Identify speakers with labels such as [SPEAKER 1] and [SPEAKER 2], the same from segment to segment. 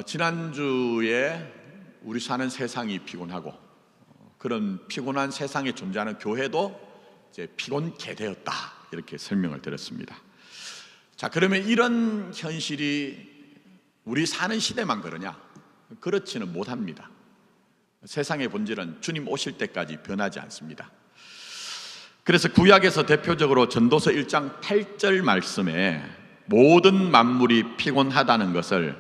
[SPEAKER 1] 지난주에 우리 사는 세상이 피곤하고 그런 피곤한 세상에 존재하는 교회도 이제 피곤케 되었다, 이렇게 설명을 드렸습니다. 자, 그러면 이런 현실이 우리 사는 시대만 그러냐? 그렇지는 못합니다. 세상의 본질은 주님 오실 때까지 변하지 않습니다. 그래서 구약에서 대표적으로 전도서 1장 8절 말씀에 모든 만물이 피곤하다는 것을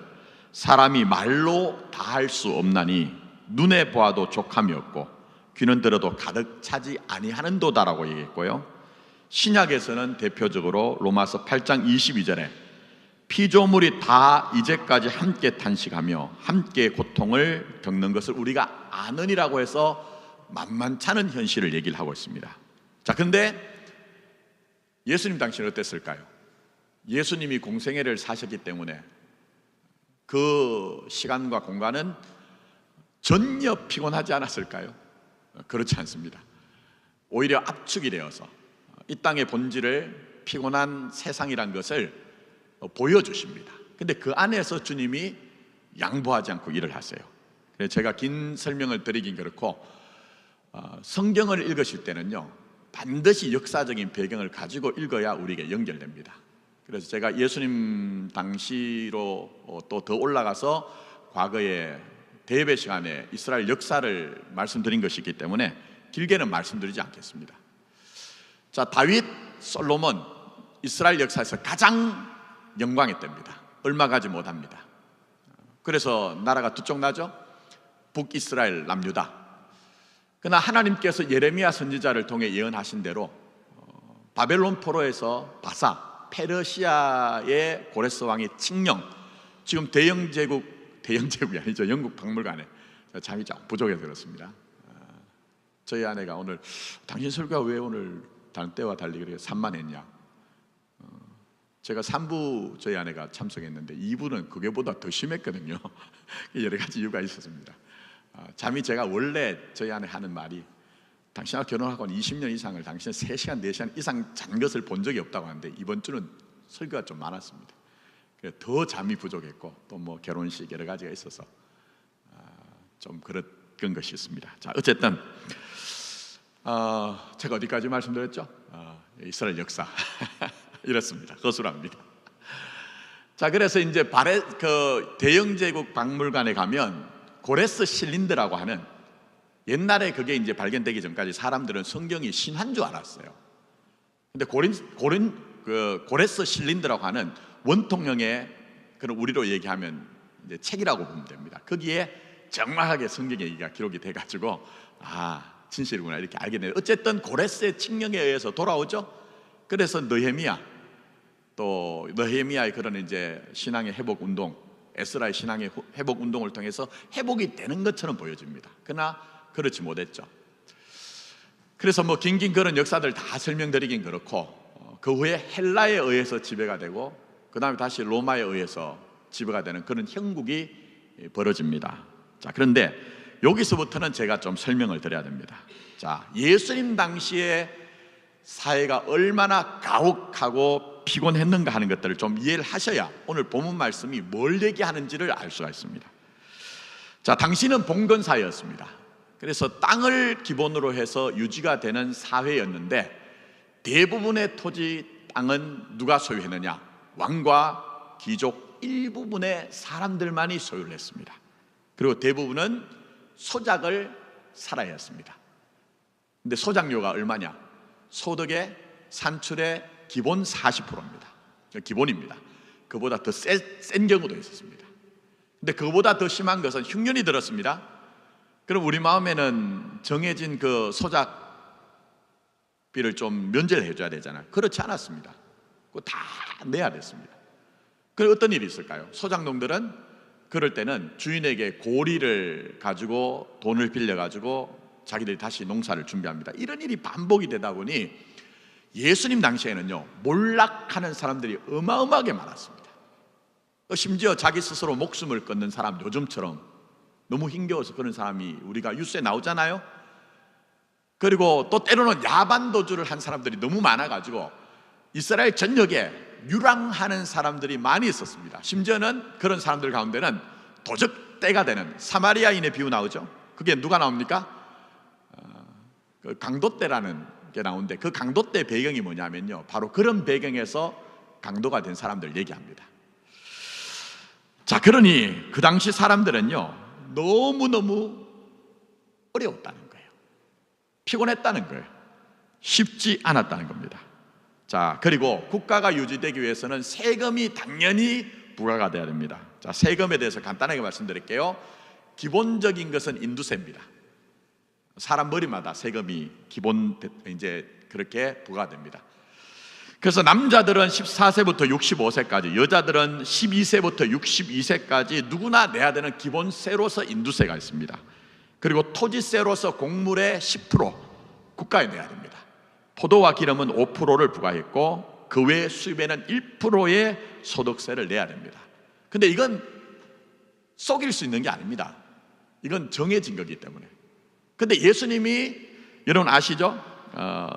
[SPEAKER 1] 사람이 말로 다 할 수 없나니 눈에 보아도 족함이 없고 귀는 들어도 가득 차지 아니하는도다라고 얘기했고요. 신약에서는 대표적으로 로마서 8장 22절에 피조물이 다 이제까지 함께 탄식하며 함께 고통을 겪는 것을 우리가 아느니라고 해서 만만찮은 현실을 얘기를 하고 있습니다. 자, 근데 예수님 당시는 어땠을까요? 예수님이 공생애를 사셨기 때문에 그 시간과 공간은 전혀 피곤하지 않았을까요? 그렇지 않습니다. 오히려 압축이 되어서 이 땅의 본질을 피곤한 세상이란 것을 보여주십니다. 근데 그 안에서 주님이 양보하지 않고 일을 하세요. 그래서 제가 긴 설명을 드리긴 그렇고 성경을 읽으실 때는요, 반드시 역사적인 배경을 가지고 읽어야 우리에게 연결됩니다. 그래서 제가 예수님 당시로 또 더 올라가서 과거에 대예배 시간에 이스라엘 역사를 말씀드린 것이 있기 때문에 길게는 말씀드리지 않겠습니다. 자, 다윗, 솔로몬, 이스라엘 역사에서 가장 영광의 때입니다. 얼마 가지 못합니다. 그래서 나라가 두 쪽 나죠. 북이스라엘, 남유다. 그러나 하나님께서 예레미야 선지자를 통해 예언하신 대로 바벨론 포로에서 바사, 페르시아의 고레스 왕의 칙령, 지금 대영제국이 아니죠, 영국 박물관에 잠이 좀 부족해서 그렇습니다. 저희 아내가 오늘 당신 설교가 왜 오늘 다른 때와 달리 그렇게 산만했냐, 제가 3부 저희 아내가 참석했는데 2부는 그게보다 더 심했거든요. 여러 가지 이유가 있었습니다. 잠이, 제가 원래 저희 아내 하는 말이 당신하고 결혼하고 20년 이상을 당신은 3시간, 4시간 이상 잔 것을 본 적이 없다고 하는데 이번 주는 설교가 좀 많았습니다. 더 잠이 부족했고 또 뭐 결혼식 여러 가지가 있어서 좀 그런 것이 있습니다. 자, 어쨌든 제가 어디까지 말씀드렸죠? 이스라엘 역사 이렇습니다. 거수랍니다. 자, 그래서 이제 대영제국 박물관에 가면 고레스 실린드라고 하는, 옛날에 그게 이제 발견되기 전까지 사람들은 성경이 신한 줄 알았어요. 근데 고레스 실린드라고 하는 원통형의, 그런 우리로 얘기하면 이제 책이라고 보면 됩니다. 거기에 정확하게 성경 얘기가 기록이 돼가지고 진실이구나 이렇게 알게 돼요. 어쨌든 고레스의 칙령에 의해서 돌아오죠. 그래서 느헤미야의 그런 이제 신앙의 회복 운동, 에스라의 신앙의 회복 운동을 통해서 회복이 되는 것처럼 보여집니다. 그러나 그렇지 못했죠. 그래서 뭐 긴긴 그런 역사들 다 설명드리긴 그렇고 그 후에 헬라에 의해서 지배가 되고 그 다음에 다시 로마에 의해서 지배가 되는 그런 형국이 벌어집니다. 자, 그런데 여기서부터는 제가 좀 설명을 드려야 됩니다. 자, 예수님 당시에 사회가 얼마나 가혹하고 피곤했는가 하는 것들을 좀 이해를 하셔야 오늘 본문 말씀이 뭘 얘기하는지를 알 수가 있습니다. 자, 당시는 봉건사회였습니다. 그래서 땅을 기본으로 해서 유지가 되는 사회였는데 대부분의 토지 땅은 누가 소유했느냐? 왕과 귀족 일부분의 사람들만이 소유를 했습니다. 그리고 대부분은 소작을 살아야 했습니다. 근데 소작료가 얼마냐? 소득의 산출의 기본 40%입니다. 기본입니다. 그보다 더 센 경우도 있었습니다. 근데 그보다 더 심한 것은 흉년이 들었습니다. 그럼 우리 마음에는 정해진 그 소작비를 좀 면제를 해줘야 되잖아요. 그렇지 않았습니다. 그거 다 내야 됐습니다. 그럼 어떤 일이 있을까요? 소작농들은 그럴 때는 주인에게 고리를 가지고 돈을 빌려가지고 자기들이 다시 농사를 준비합니다. 이런 일이 반복이 되다 보니 예수님 당시에는요, 몰락하는 사람들이 어마어마하게 많았습니다. 심지어 자기 스스로 목숨을 끊는 사람, 요즘처럼 너무 힘겨워서 그런 사람이 우리가 뉴스에 나오잖아요. 그리고 또 때로는 야반도주를 한 사람들이 너무 많아가지고 이스라엘 전역에 유랑하는 사람들이 많이 있었습니다. 심지어는 그런 사람들 가운데는 도적대가 되는 사마리아인의 비유 나오죠. 그게 누가 나옵니까? 그 강도떼라는 게 나오는데, 그 강도떼 배경이 뭐냐면요, 바로 그런 배경에서 강도가 된 사람들 얘기합니다. 자, 그러니 그 당시 사람들은요, 너무너무 어려웠다는 거예요. 피곤했다는 거예요. 쉽지 않았다는 겁니다. 자, 그리고 국가가 유지되기 위해서는 세금이 당연히 부과가 돼야 됩니다. 자, 세금에 대해서 간단하게 말씀드릴게요. 기본적인 것은 인두세입니다. 사람 머리마다 세금이 이제 그렇게 부과됩니다. 그래서 남자들은 14세부터 65세까지, 여자들은 12세부터 62세까지 누구나 내야 되는 기본세로서 인두세가 있습니다. 그리고 토지세로서 곡물의 10% 국가에 내야 됩니다. 포도와 기름은 5%를 부과했고 그 외 수입에는 1%의 소득세를 내야 됩니다. 근데 이건 속일 수 있는 게 아닙니다. 이건 정해진 거기 때문에. 근데 예수님이, 여러분 아시죠?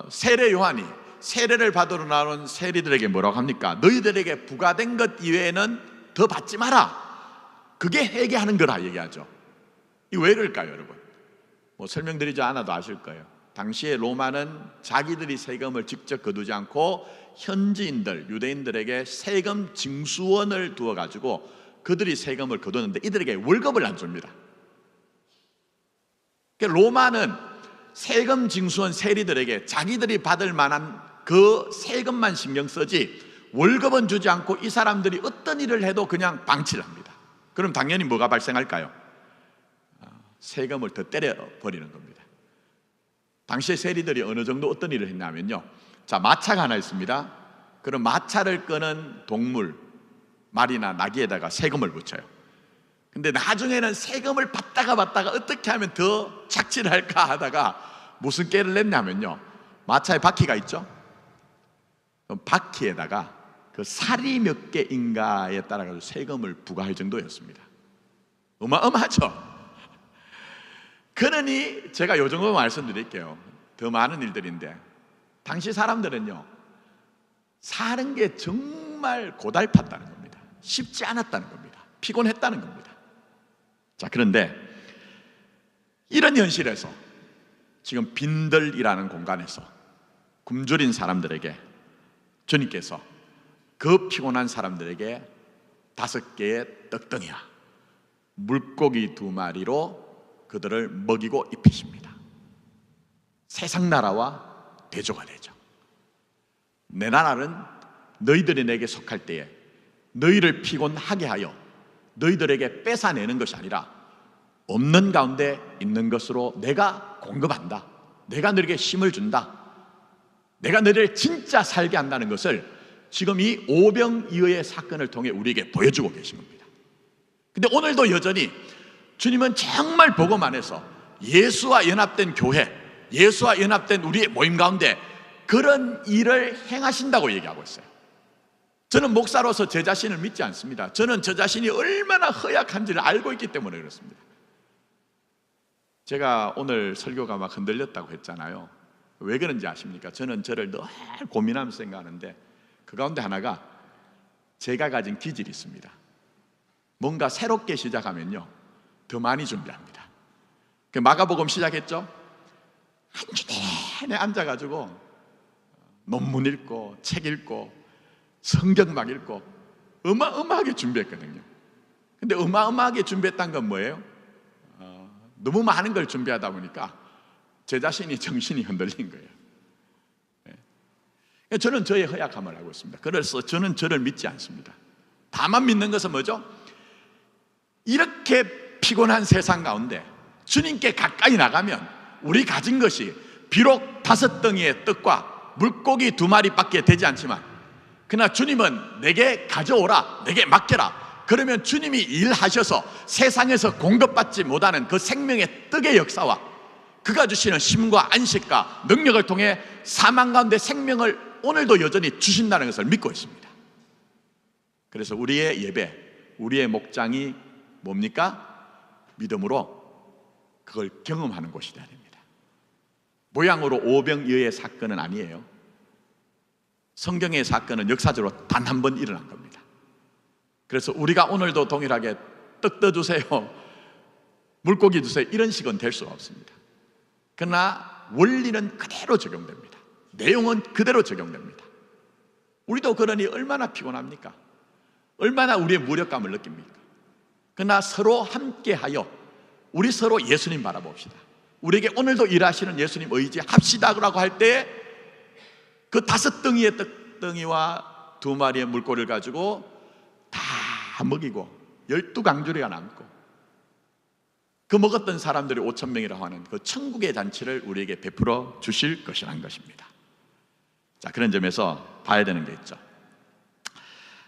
[SPEAKER 1] 세례 요한이 세례를 받으러 나온 세리들에게 뭐라고 합니까? 너희들에게 부과된 것 이외에는 더 받지 마라. 그게 회개하는 거라 얘기하죠. 이거 왜 그럴까요, 여러분? 뭐 설명드리지 않아도 아실 거예요. 당시에 로마는 자기들이 세금을 직접 거두지 않고 현지인들, 유대인들에게 세금 징수원을 두어가지고 그들이 세금을 거두는데 이들에게 월급을 안 줍니다. 로마는 세금 징수원 세리들에게 자기들이 받을 만한 그 세금만 신경 쓰지 월급은 주지 않고 이 사람들이 어떤 일을 해도 그냥 방치를 합니다. 그럼 당연히 뭐가 발생할까요? 세금을 더 때려버리는 겁니다. 당시에 세리들이 어느 정도 어떤 일을 했냐면요, 자, 마차가 하나 있습니다. 그럼 마차를 끄는 동물, 말이나 나귀에다가 세금을 붙여요. 근데 나중에는 세금을 받다가 어떻게 하면 더 착취를 할까 하다가 무슨 깨를 냈냐면요, 마차에 바퀴가 있죠. 그럼 바퀴에다가 그 살이 몇 개인가에 따라 세금을 부과할 정도였습니다. 어마어마하죠. 그러니 제가 요 정도 말씀드릴게요. 더 많은 일들인데, 당시 사람들은요, 사는 게 정말 고달팠다는 겁니다. 쉽지 않았다는 겁니다. 피곤했다는 겁니다. 자, 그런데 이런 현실에서 지금 빈들이라는 공간에서 굶주린 사람들에게 주님께서 그 피곤한 사람들에게 5개의 떡덩이와 물고기 2마리로 그들을 먹이고 입히십니다. 세상 나라와 대조가 되죠. 내 나라는 너희들이 내게 속할 때에 너희를 피곤하게 하여 너희들에게 뺏어내는 것이 아니라 없는 가운데 있는 것으로 내가 공급한다. 내가 너희에게 힘을 준다. 내가 너희를 진짜 살게 한다는 것을 지금 이 오병이어의 사건을 통해 우리에게 보여주고 계신 겁니다. 근데 오늘도 여전히 주님은 정말 복음 안에서 예수와 연합된 교회, 예수와 연합된 우리의 모임 가운데 그런 일을 행하신다고 얘기하고 있어요. 저는 목사로서 제 자신을 믿지 않습니다. 저는 저 자신이 얼마나 허약한지를 알고 있기 때문에 그렇습니다. 제가 오늘 설교가 막 흔들렸다고 했잖아요. 왜 그런지 아십니까? 저는 저를 늘 고민하면서 생각하는데 그 가운데 하나가 제가 가진 기질이 있습니다. 뭔가 새롭게 시작하면요, 더 많이 준비합니다. 마가복음 시작했죠? 한 주 내내 앉아가지고 논문 읽고 책 읽고 성경 막 읽고 어마어마하게 준비했거든요. 근데 어마어마하게 준비했다는 건 뭐예요? 너무 많은 걸 준비하다 보니까 제 자신이 정신이 흔들린 거예요. 저는 저의 허약함을 알고 있습니다. 그래서 저는 저를 믿지 않습니다. 다만 믿는 것은 뭐죠? 이렇게 피곤한 세상 가운데 주님께 가까이 나가면 우리 가진 것이 비록 5덩이의 떡과 물고기 2마리밖에 되지 않지만, 그러나 주님은 내게 가져오라, 내게 맡겨라. 그러면 주님이 일하셔서 세상에서 공급받지 못하는 그 생명의 떡의 역사와 그가 주시는 힘과 안식과 능력을 통해 사망 가운데 생명을 오늘도 여전히 주신다는 것을 믿고 있습니다. 그래서 우리의 예배, 우리의 목장이 뭡니까? 믿음으로 그걸 경험하는 곳이 되어야 됩니다. 모양으로 오병이어의 사건은 아니에요. 성경의 사건은 역사적으로 단 한 번 일어난 겁니다. 그래서 우리가 오늘도 동일하게 떡 떠주세요, 물고기 주세요, 이런 식은 될 수가 없습니다. 그러나 원리는 그대로 적용됩니다. 내용은 그대로 적용됩니다. 우리도 그러니 얼마나 피곤합니까? 얼마나 우리의 무력감을 느낍니까? 그러나 서로 함께하여 우리 서로 예수님 바라봅시다. 우리에게 오늘도 일하시는 예수님 의지합시다라고 할 때 그 5덩이의 떡덩이와 2마리의 물고기를 가지고 다 먹이고 12강주리가 남고 그 먹었던 사람들이 5,000명이라고 하는 그 천국의 잔치를 우리에게 베풀어 주실 것이라는 것입니다. 자, 그런 점에서 봐야 되는 게 있죠.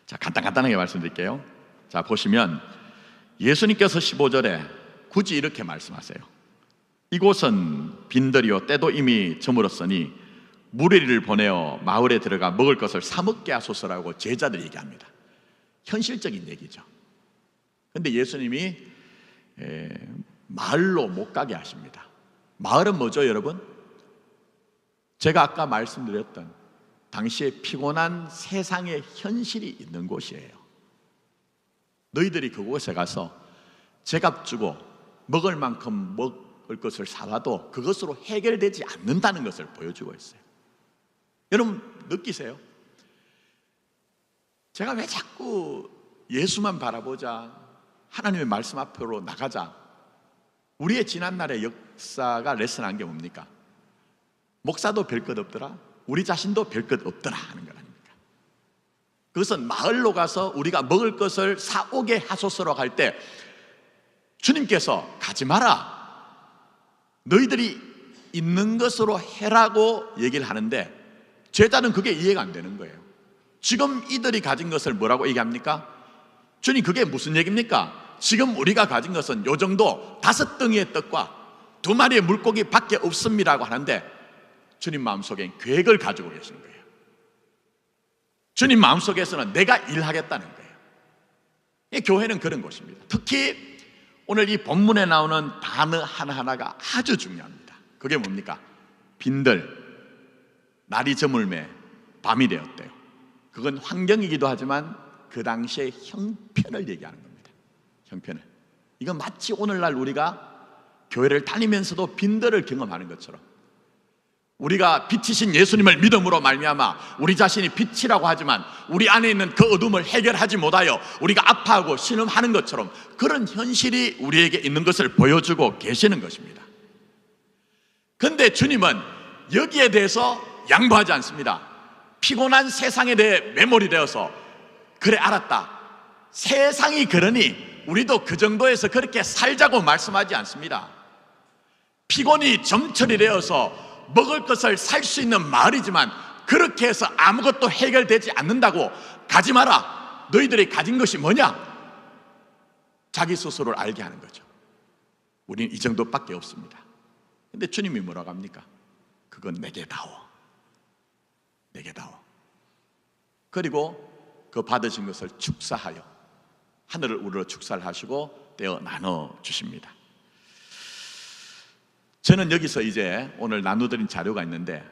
[SPEAKER 1] 자, 간단하게 말씀드릴게요. 자, 보시면 예수님께서 15절에 굳이 이렇게 말씀하세요. 이곳은 빈들이요 때도 이미 저물었으니 무리를 보내어 마을에 들어가 먹을 것을 사 먹게 하소서라고 제자들이 얘기합니다. 현실적인 얘기죠. 그런데 예수님이 마을로 못 가게 하십니다. 마을은 뭐죠, 여러분? 제가 아까 말씀드렸던 당시에 피곤한 세상의 현실이 있는 곳이에요. 너희들이 그곳에 가서 제값 주고 먹을 만큼 먹을 것을 사와도 그것으로 해결되지 않는다는 것을 보여주고 있어요. 여러분 느끼세요? 제가 왜 자꾸 예수만 바라보자, 하나님의 말씀 앞으로 나가자, 우리의 지난날의 역사가 레슨한 게 뭡니까? 목사도 별 것 없더라, 우리 자신도 별 것 없더라 하는 거 아닙니까? 그것은 마을로 가서 우리가 먹을 것을 사오게 하소서라고 할 때 주님께서 가지 마라, 너희들이 있는 것으로 해라고 얘기를 하는데 제자는 그게 이해가 안 되는 거예요. 지금 이들이 가진 것을 뭐라고 얘기합니까? 주님, 그게 무슨 얘기입니까? 지금 우리가 가진 것은 요 정도 5덩이의 떡과 2마리의 물고기 밖에 없습니다라고 하는데 주님 마음속엔 계획을 가지고 계신 거예요. 주님 마음속에서는 내가 일하겠다는 거예요. 이 교회는 그런 곳입니다. 특히 오늘 이 본문에 나오는 단어 하나하나가 아주 중요합니다. 그게 뭡니까? 빈들, 날이 저물매 밤이 되었대요. 그건 환경이기도 하지만 그 당시의 형편을 얘기하는 겁니다. 형편을. 이건 마치 오늘날 우리가 교회를 다니면서도 빈들을 경험하는 것처럼 우리가 빛이신 예수님을 믿음으로 말미암아 우리 자신이 빛이라고 하지만 우리 안에 있는 그 어둠을 해결하지 못하여 우리가 아파하고 신음하는 것처럼 그런 현실이 우리에게 있는 것을 보여주고 계시는 것입니다. 그런데 주님은 여기에 대해서 양보하지 않습니다. 피곤한 세상에 대해 매몰이되어서 그래 알았다, 세상이 그러니 우리도 그 정도에서 그렇게 살자고 말씀하지 않습니다. 피곤이 점철이 되어서 먹을 것을 살 수 있는 마을이지만 그렇게 해서 아무것도 해결되지 않는다고 가지 마라, 너희들이 가진 것이 뭐냐? 자기 스스로를 알게 하는 거죠. 우리는 이 정도밖에 없습니다. 근데 주님이 뭐라고 합니까? 그건 내게 다오, 내게 다오. 그리고 그 받으신 것을 축사하여 하늘을 우러러 축사를 하시고 떼어 나눠 주십니다. 저는 여기서 이제 오늘 나누드린 자료가 있는데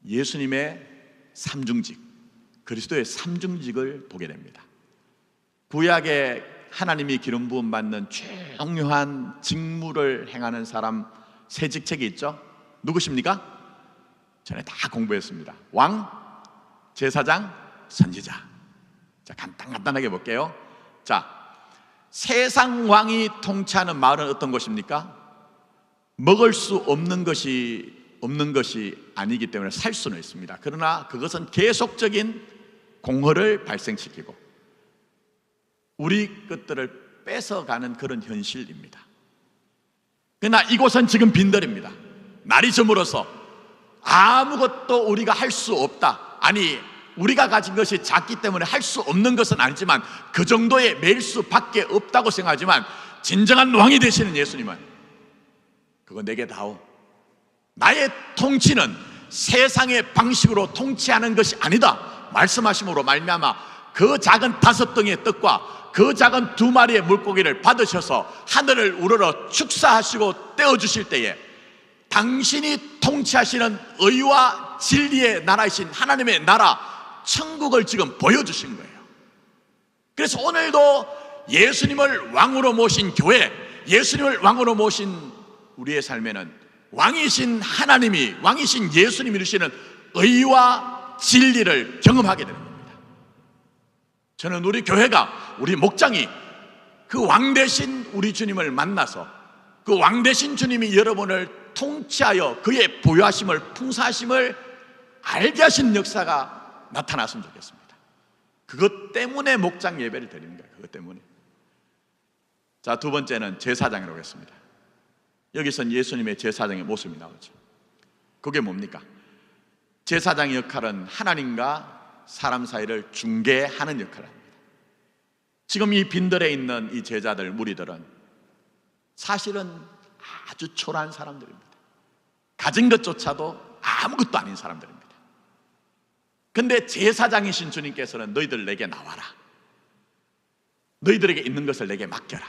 [SPEAKER 1] 예수님의 삼중직, 그리스도의 삼중직을 보게 됩니다. 구약에 하나님이 기름 부음 받는 중요한 직무를 행하는 사람 세 직책이 있죠. 누구십니까? 전에 다 공부했습니다. 왕, 제사장, 선지자. 자, 간단하게 볼게요. 자, 세상 왕이 통치하는 마을은 어떤 곳입니까? 먹을 수 없는 것이 아니기 때문에 살 수는 있습니다. 그러나 그것은 계속적인 공허를 발생시키고 우리 것들을 뺏어가는 그런 현실입니다. 그러나 이곳은 지금 빈들입니다. 날이 저물어서 아무것도 우리가 할 수 없다. 아니, 우리가 가진 것이 작기 때문에 할 수 없는 것은 아니지만 그 정도의 매일 수밖에 없다고 생각하지만 진정한 왕이 되시는 예수님은 그거 내게 다오, 나의 통치는 세상의 방식으로 통치하는 것이 아니다 말씀하심으로 말미암아 그 작은 5덩이의 떡과 그 작은 2마리의 물고기를 받으셔서 하늘을 우러러 축사하시고 떼어주실 때에 당신이 통치하시는 의와 진리의 나라이신 하나님의 나라 천국을 지금 보여주신 거예요. 그래서 오늘도 예수님을 왕으로 모신 교회, 예수님을 왕으로 모신 우리의 삶에는 왕이신 하나님이, 왕이신 예수님이 주시는 의와 진리를 경험하게 되는 겁니다. 저는 우리 교회가, 우리 목장이 그 왕 대신 우리 주님을 만나서 그 왕 대신 주님이 여러분을 통치하여 그의 보유하심을, 풍성하심을 알게 하신 역사가 나타났으면 좋겠습니다. 그것 때문에 목장 예배를 드리는 거예요. 그것 때문에. 자, 두 번째는 제사장이라고 했습니다. 여기선 예수님의 제사장의 모습이 나오죠. 그게 뭡니까? 제사장의 역할은 하나님과 사람 사이를 중개하는 역할을 합니다. 지금 이 빈들에 있는 이 제자들, 무리들은 사실은 아주 초라한 사람들입니다. 가진 것조차도 아무것도 아닌 사람들입니다. 근데 제사장이신 주님께서는 너희들 내게 나와라, 너희들에게 있는 것을 내게 맡겨라.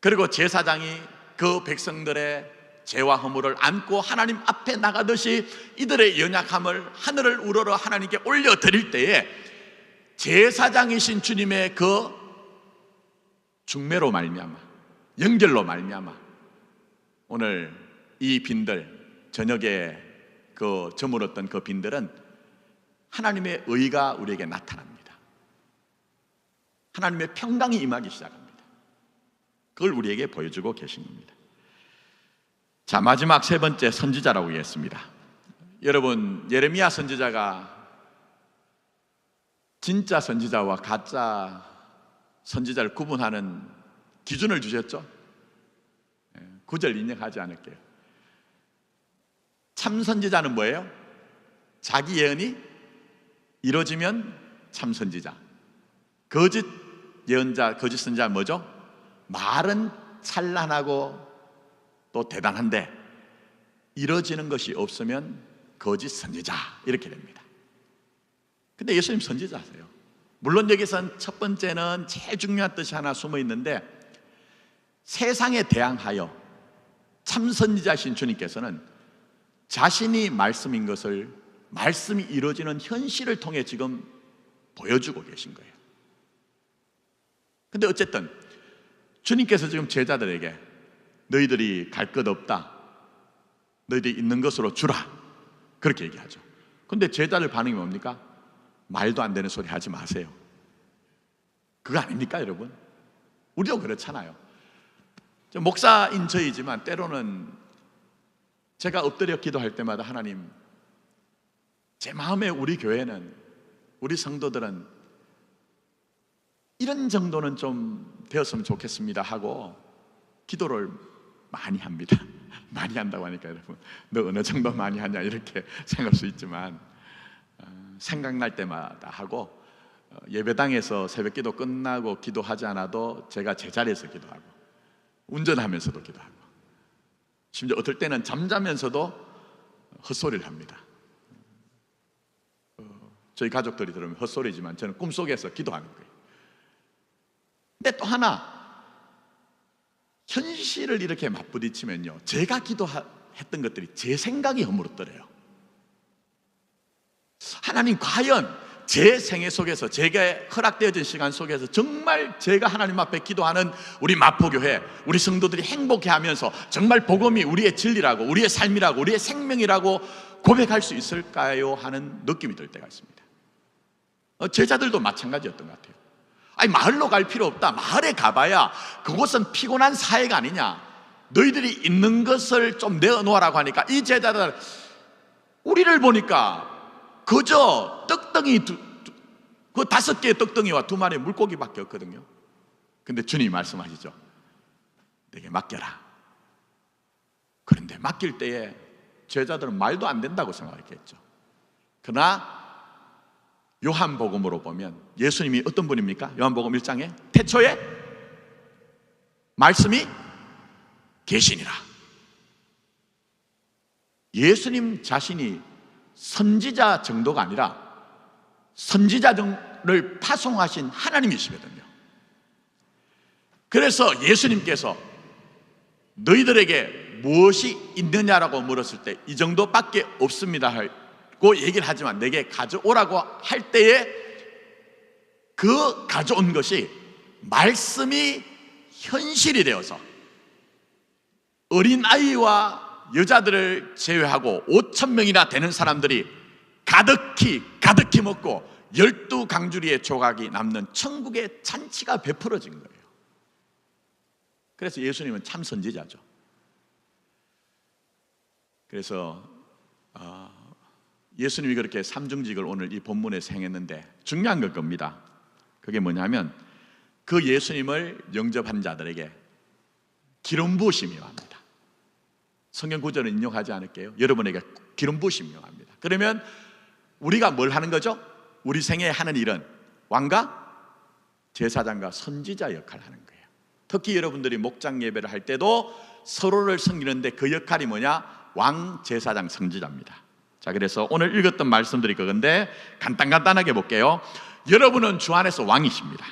[SPEAKER 1] 그리고 제사장이 그 백성들의 죄와 허물을 안고 하나님 앞에 나가듯이 이들의 연약함을 하늘을 우러러 하나님께 올려드릴 때에 제사장이신 주님의 그 중매로 말미암아, 연결로 말미암아 오늘 이 빈들, 저녁에 그 저물었던 그 빈들은 하나님의 의가 우리에게 나타납니다. 하나님의 평강이 임하기 시작합니다. 그걸 우리에게 보여주고 계신 겁니다. 자, 마지막 세 번째, 선지자라고 했습니다. 여러분, 예레미야 선지자가 진짜 선지자와 가짜 선지자를 구분하는 기준을 주셨죠? 9절 인용하지 않을게요. 참 선지자는 뭐예요? 자기 예언이 이루어지면 참 선지자. 거짓 예언자, 거짓 선지자는 뭐죠? 말은 찬란하고 또 대단한데 이루어지는 것이 없으면 거짓 선지자, 이렇게 됩니다. 근데 예수님 선지자세요. 물론 여기선 첫 번째는 제일 중요한 뜻이 하나 숨어 있는데, 세상에 대항하여 참 선지자신 주님께서는 자신이 말씀인 것을, 말씀이 이루어지는 현실을 통해 지금 보여주고 계신 거예요. 근데 어쨌든 주님께서 지금 제자들에게 너희들이 갈 것 없다, 너희들이 있는 것으로 주라, 그렇게 얘기하죠. 근데 제자들 반응이 뭡니까? 말도 안 되는 소리 하지 마세요. 그거 아닙니까, 여러분? 우리도 그렇잖아요. 목사인 저이지만 때로는 제가 엎드려 기도할 때마다 하나님, 제 마음에 우리 교회는, 우리 성도들은 이런 정도는 좀 되었으면 좋겠습니다 하고 기도를 많이 합니다. 많이 한다고 하니까 여러분, 너 어느 정도 많이 하냐 이렇게 생각할 수 있지만, 생각날 때마다 하고, 예배당에서 새벽기도 끝나고 기도하지 않아도 제가 제자리에서 기도하고, 운전하면서도 기도하고, 심지어 어떨 때는 잠자면서도 헛소리를 합니다. 저희 가족들이 들으면 헛소리지만 저는 꿈속에서 기도하는 거예요. 근데 또 하나, 현실을 이렇게 맞부딪히면요, 제가 기도했던 것들이 제 생각이 허물어뜨려요. 하나님, 과연 제 생애 속에서, 제게 허락되어진 시간 속에서 정말 제가 하나님 앞에 기도하는 우리 마포교회, 우리 성도들이 행복해하면서 정말 복음이 우리의 진리라고, 우리의 삶이라고, 우리의 생명이라고 고백할 수 있을까요? 하는 느낌이 들 때가 있습니다. 제자들도 마찬가지였던 것 같아요. 아니, 마을로 갈 필요 없다, 마을에 가봐야 그곳은 피곤한 사회가 아니냐, 너희들이 있는 것을 좀 내어놓으라고 하니까 이 제자들, 우리를 보니까 그저 떡덩이 그 5개의 떡덩이와 2마리의 물고기밖에 없거든요. 근데 주님이 말씀하시죠. 내게 맡겨라. 그런데 맡길 때에 제자들은 말도 안 된다고 생각했겠죠. 그러나 요한복음으로 보면 예수님이 어떤 분입니까? 요한복음 1장에 태초에 말씀이 계시니라. 예수님 자신이 선지자 정도가 아니라 선지자를 파송하신 하나님이시거든요. 그래서 예수님께서 너희들에게 무엇이 있느냐라고 물었을 때 이 정도밖에 없습니다 하고 얘기를 하지만 내게 가져오라고 할 때에 그 가져온 것이 말씀이 현실이 되어서 어린아이와 여자들을 제외하고 5,000명이나 되는 사람들이 가득히 먹고 12강주리의 조각이 남는 천국의 잔치가 베풀어진 거예요. 그래서 예수님은 참 선지자죠. 그래서 예수님이 그렇게 삼중직을 오늘 이 본문에서 행했는데 중요한 걸 겁니다. 그게 뭐냐면 그 예수님을 영접한 자들에게 기름 부으심이 옵니다. 성경 구절은 인용하지 않을게요. 여러분에게 기름 부으심이 옵니다. 그러면 우리가 뭘 하는 거죠? 우리 생에 하는 일은 왕과 제사장과 선지자 역할을 하는 거예요. 특히 여러분들이 목장 예배를 할 때도 서로를 섬기는데 그 역할이 뭐냐? 왕, 제사장, 선지자입니다. 자, 그래서 오늘 읽었던 말씀들이 그건데 간단하게 볼게요. 여러분은 주 안에서 왕이십니다.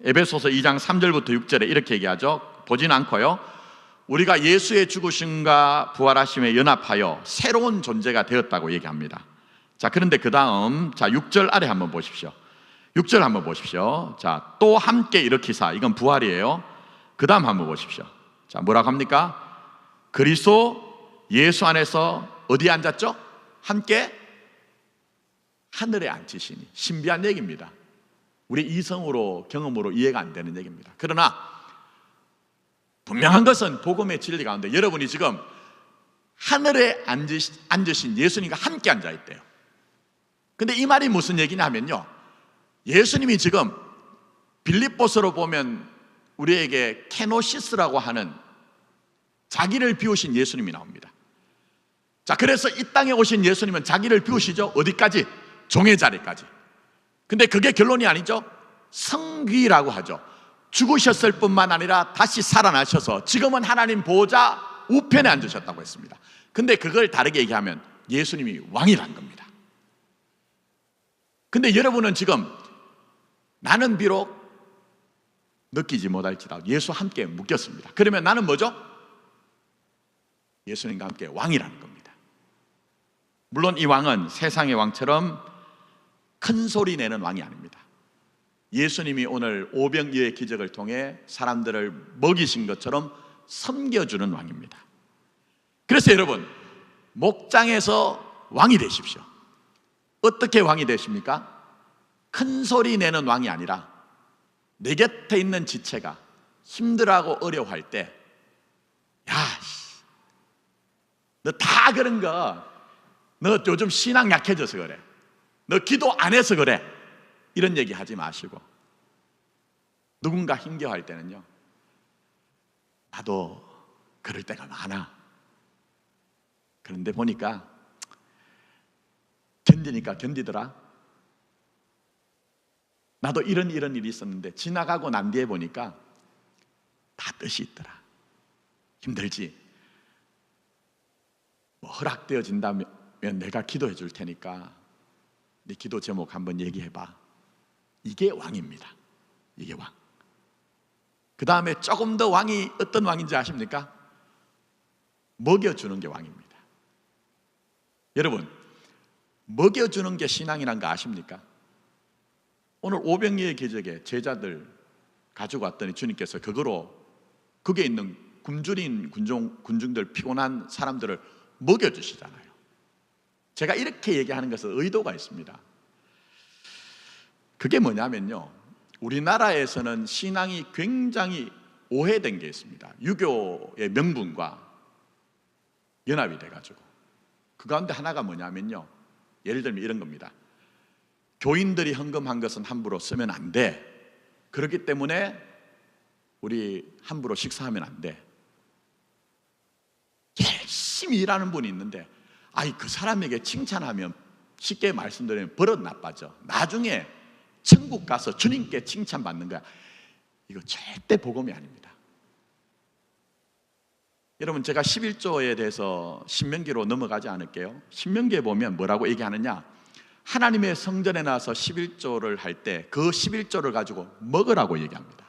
[SPEAKER 1] 에베소서 2장 3절부터 6절에 이렇게 얘기하죠. 보진 않고요. 우리가 예수의 죽으심과 부활하심에 연합하여 새로운 존재가 되었다고 얘기합니다. 자, 그런데 그 다음 6절 아래 한번 보십시오. 6절 한번 보십시오. 자, 또 함께 일으키사, 이건 부활이에요. 그 다음 한번 보십시오. 자, 뭐라고 합니까? 그리스도 예수 안에서 어디에 앉았죠? 함께 하늘에 앉히시니. 신비한 얘기입니다. 우리 이성으로 경험으로 이해가 안 되는 얘기입니다. 그러나 분명한 것은 복음의 진리 가운데 여러분이 지금 하늘에 앉으신 예수님과 함께 앉아있대요. 근데 이 말이 무슨 얘기냐 하면요, 예수님이 지금 빌립보서로 보면 우리에게 케노시스라고 하는 자기를 비우신 예수님이 나옵니다. 자, 그래서 이 땅에 오신 예수님은 자기를 비우시죠. 어디까지? 종의 자리까지. 근데 그게 결론이 아니죠. 성귀라고 하죠. 죽으셨을 뿐만 아니라 다시 살아나셔서 지금은 하나님 보호자 우편에 앉으셨다고 했습니다. 근데 그걸 다르게 얘기하면 예수님이 왕이란 겁니다. 근데 여러분은 지금 나는 비록 느끼지 못할지라도 예수와 함께 묶였습니다. 그러면 나는 뭐죠? 예수님과 함께 왕이라는 겁니다. 물론 이 왕은 세상의 왕처럼 큰 소리 내는 왕이 아닙니다. 예수님이 오늘 오병이어의 기적을 통해 사람들을 먹이신 것처럼 섬겨주는 왕입니다. 그래서 여러분, 목장에서 왕이 되십시오. 어떻게 왕이 되십니까? 큰 소리 내는 왕이 아니라 내 곁에 있는 지체가 힘들어하고 어려워할 때, 야, 너 다 그런 거, 너 요즘 신앙 약해져서 그래, 너 기도 안 해서 그래, 이런 얘기 하지 마시고, 누군가 힘겨워할 때는요, 나도 그럴 때가 많아. 그런데 보니까 견디니까 견디더라. 나도 이런 일이 있었는데 지나가고 난 뒤에 보니까 다 뜻이 있더라. 힘들지? 뭐 허락되어진다면 내가 기도해 줄 테니까 네 기도 제목 한번 얘기해봐. 이게 왕입니다. 이게 왕. 그 다음에 조금 더 왕이 어떤 왕인지 아십니까? 먹여주는 게 왕입니다. 여러분, 먹여주는 게 신앙이란 거 아십니까? 오늘 오병이어의 기적에 제자들 가지고 왔더니 주님께서 그거로 거기에 있는 굶주린 군중들, 피곤한 사람들을 먹여주시잖아요. 제가 이렇게 얘기하는 것은 의도가 있습니다. 그게 뭐냐면요, 우리나라에서는 신앙이 굉장히 오해된 게 있습니다. 유교의 명분과 연합이 돼가지고 그 가운데 하나가 뭐냐면요, 예를 들면 이런 겁니다. 교인들이 헌금한 것은 함부로 쓰면 안 돼. 그렇기 때문에 우리 함부로 식사하면 안 돼. 열심히 일하는 분이 있는데 그 사람에게 칭찬하면, 쉽게 말씀드리면 버릇 나빠져. 나중에 천국 가서 주님께 칭찬받는 거야. 이거 절대 복음이 아닙니다. 여러분, 제가 11조에 대해서 신명기로 넘어가지 않을게요. 신명기에 보면 뭐라고 얘기하느냐, 하나님의 성전에 나와서 11조를 할 때 그 11조를 가지고 먹으라고 얘기합니다.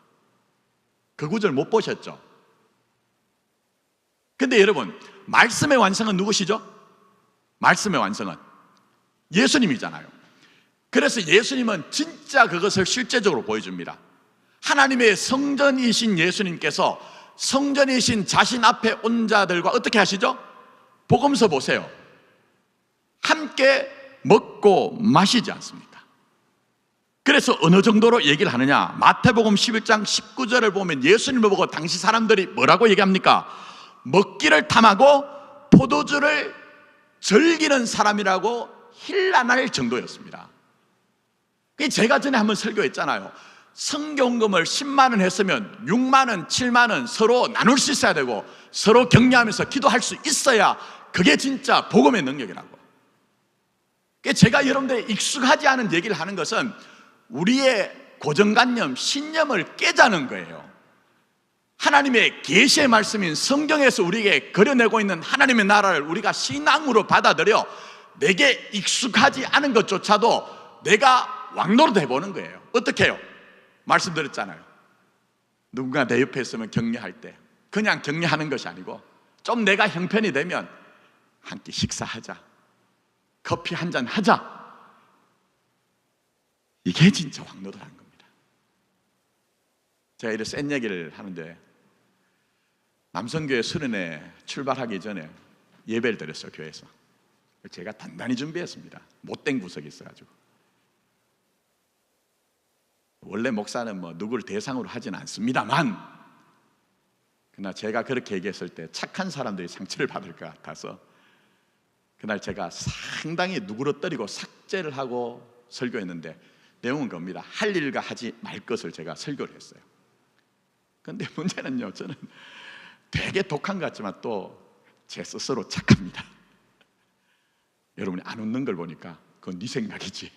[SPEAKER 1] 그 구절 못 보셨죠? 근데 여러분, 말씀의 완성은 누구시죠? 말씀의 완성은 예수님이잖아요. 그래서 예수님은 진짜 그것을 실제적으로 보여줍니다. 하나님의 성전이신 예수님께서 성전이신 자신 앞에 온 자들과 어떻게 하시죠? 복음서 보세요. 함께 먹고 마시지 않습니까? 그래서 어느 정도로 얘기를 하느냐? 마태복음 11장 19절을 보면 예수님을 보고 당시 사람들이 뭐라고 얘기합니까? 먹기를 탐하고 포도주를 즐기는 사람이라고 힐난할 정도였습니다. 제가 전에 한번 설교했잖아요. 성경금을 10만 원 했으면 6만 원, 7만 원 서로 나눌 수 있어야 되고 서로 격려하면서 기도할 수 있어야 그게 진짜 복음의 능력이라고. 제가 여러분들의 익숙하지 않은 얘기를 하는 것은 우리의 고정관념, 신념을 깨자는 거예요. 하나님의 계시의 말씀인 성경에서 우리에게 그려내고 있는 하나님의 나라를 우리가 신앙으로 받아들여 내게 익숙하지 않은 것조차도 내가 왕노릇 해보는 거예요. 어떻게 해요? 말씀드렸잖아요. 누군가 내 옆에 있으면 격려할 때 그냥 격려하는 것이 아니고 좀 내가 형편이 되면 함께 식사하자, 커피 한잔 하자. 이게 진짜 왕노릇하는 겁니다. 제가 이렇게 센 얘기를 하는데 남성교회 수련회 출발하기 전에 예배를 드렸어요. 교회에서 제가 단단히 준비했습니다. 못된 구석이 있어가지고. 원래 목사는 뭐 누구를 대상으로 하진 않습니다만, 그러나 제가 그렇게 얘기했을 때 착한 사람들이 상처를 받을 것 같아서 그날 제가 상당히 누그러뜨리고 삭제를 하고 설교했는데 내용은 겁니다. 할 일과 하지 말 것을 제가 설교를 했어요. 그런데 문제는요, 저는 되게 독한 것 같지만 또 제 스스로 착합니다. 여러분이 안 웃는 걸 보니까 그건 네 생각이지.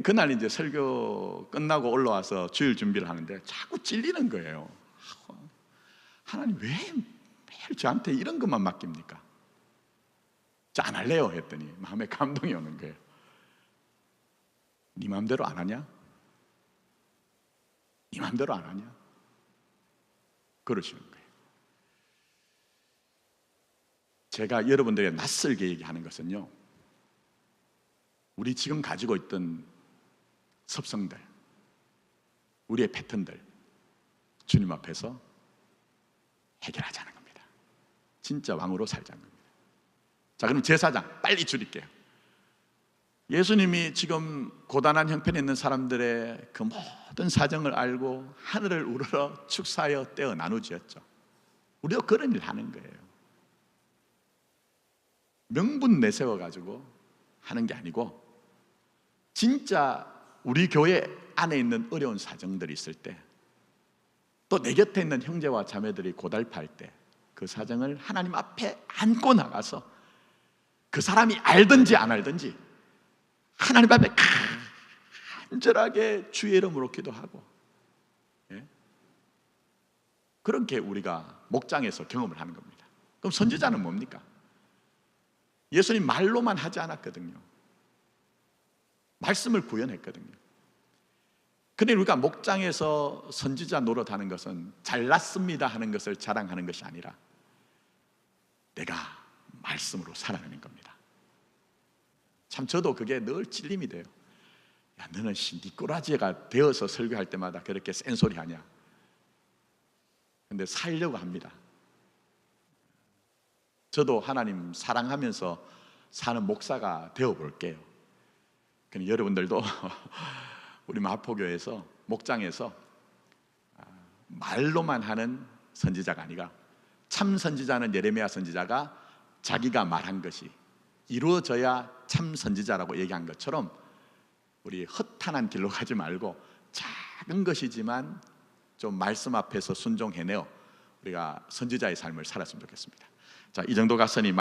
[SPEAKER 1] 그날 이제 설교 끝나고 올라와서 주일 준비를 하는데 자꾸 찔리는 거예요. 하나님 왜 매일 저한테 이런 것만 맡깁니까? 저 안 할래요 했더니 마음에 감동이 오는 거예요. 네 마음대로 안 하냐? 네 마음대로 안 하냐? 그러시는 거예요. 제가 여러분들에게 낯설게 얘기하는 것은요, 우리 지금 가지고 있던 습성들, 우리의 패턴들 주님 앞에서 해결하자는 겁니다. 진짜 왕으로 살자는 겁니다. 자, 그럼 제사장 빨리 줄일게요. 예수님이 지금 고단한 형편에 있는 사람들의 그 모든 사정을 알고 하늘을 우러러 축사하여 떼어 나누지었죠. 우리도 그런 일 하는 거예요. 명분 내세워가지고 하는 게 아니고 진짜 우리 교회 안에 있는 어려운 사정들이 있을 때, 또 내 곁에 있는 형제와 자매들이 고달파할 때 그 사정을 하나님 앞에 안고 나가서 그 사람이 알든지 안 알든지 하나님 앞에 간절하게 주의 이름으로 기도하고, 예? 그렇게 우리가 목장에서 경험을 하는 겁니다. 그럼 선지자는 뭡니까? 예수님 말로만 하지 않았거든요. 말씀을 구현했거든요. 그런데 우리가 목장에서 선지자 노릇하는 것은 잘났습니다 하는 것을 자랑하는 것이 아니라 내가 말씀으로 살아내는 겁니다. 참 저도 그게 늘 찔림이 돼요. 야, 너는 네 꼬라지가 되어서 설교할 때마다 그렇게 센소리 하냐? 근데 살려고 합니다. 저도 하나님 사랑하면서 사는 목사가 되어 볼게요. 그럼 여러분들도 우리 마포교회에서 목장에서 말로만 하는 선지자가 아니라 참 선지자는 예레미야 선지자가 자기가 말한 것이 이루어져야 참 선지자라고 얘기한 것처럼 우리 허탄한 길로 가지 말고 작은 것이지만 좀 말씀 앞에서 순종해내어 우리가 선지자의 삶을 살았으면 좋겠습니다. 자, 이 정도 갔으니